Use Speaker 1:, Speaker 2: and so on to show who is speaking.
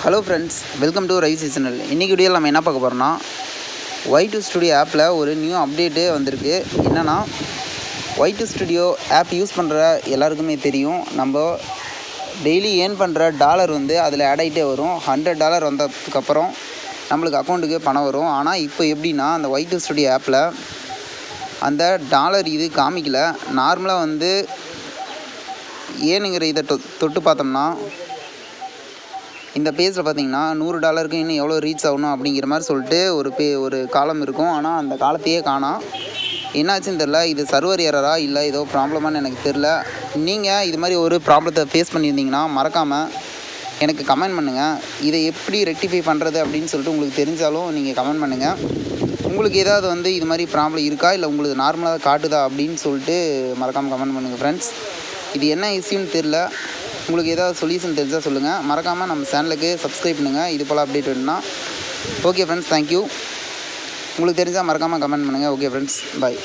Speaker 1: Hello friends, welcome to rice channel. இன்றைக்கி வீடியோவில் நம்ம என்ன பார்க்க போகிறோம்னா, Y2 ஸ்டுடியோ ஆப்பில் ஒரு நியூ அப்டேட்டு வந்திருக்கு. என்னென்னா, Y2 ஸ்டுடியோ ஆப் யூஸ் பண்ணுற எல்லாருக்குமே தெரியும், நம்ம டெய்லி ஏர்ன் பண்ணுற டாலர் வந்து அதில் ஆட் ஆகிட்டே வரும். $100 வந்ததுக்கப்புறம் நம்மளுக்கு அக்கௌண்ட்டுக்கு பணம் வரும். ஆனால் இப்போ எப்படின்னா, அந்த Y2 ஸ்டுடியோ ஆப்பில் அந்த டாலர் இது காமிக்கல. நார்மலாக வந்து ஏனுங்கிற இதை தொட்டு பார்த்தோம்னா, இந்த பேஜில் பார்த்தீங்கன்னா $100 இன்னும் எவ்வளோ ரீச் ஆகணும் அப்படிங்கிற மாதிரி சொல்லிட்டு ஒரு காலம் இருக்கும். ஆனால் அந்த காலத்தையே காணோம். என்னாச்சுன்னு தெரில. இது சர்வர் எரரா இல்லை ஏதோ ப்ராப்ளமானு எனக்கு தெரில. நீங்கள் இது மாதிரி ஒரு ப்ராப்ளத்தை ஃபேஸ் பண்ணியிருந்தீங்கன்னா மறக்காமல் எனக்கு கமெண்ட் பண்ணுங்கள். இதை எப்படி ரெக்டிஃபை பண்ணுறது அப்படின்னு சொல்லிட்டு உங்களுக்கு தெரிஞ்சாலும் நீங்கள் கமெண்ட் பண்ணுங்கள். உங்களுக்கு ஏதாவது வந்து இது மாதிரி ப்ராப்ளம் இருக்கா, இல்லை உங்களுக்கு நார்மலாக காட்டுதா அப்படின்னு சொல்லிட்டு மறக்காமல் கமெண்ட் பண்ணுங்கள் ஃப்ரெண்ட்ஸ். இது என்ன இஷ்யூன்னு தெரில. உங்களுக்கு ஏதாவது சொல்யூஷன் தெரிஞ்சால் சொல்லுங்கள். மறக்காமல் நம்ம சேனலுக்கு சப்ஸ்கிரைப் பண்ணுங்கள். இது போல் அப்டேட் வேணும்னா. Okay friends, thank you. உங்களுக்கு தெரிஞ்சால் மறக்காமல் கமெண்ட் பண்ணுங்கள். ஓகே ஃப்ரெண்ட்ஸ், பாய்.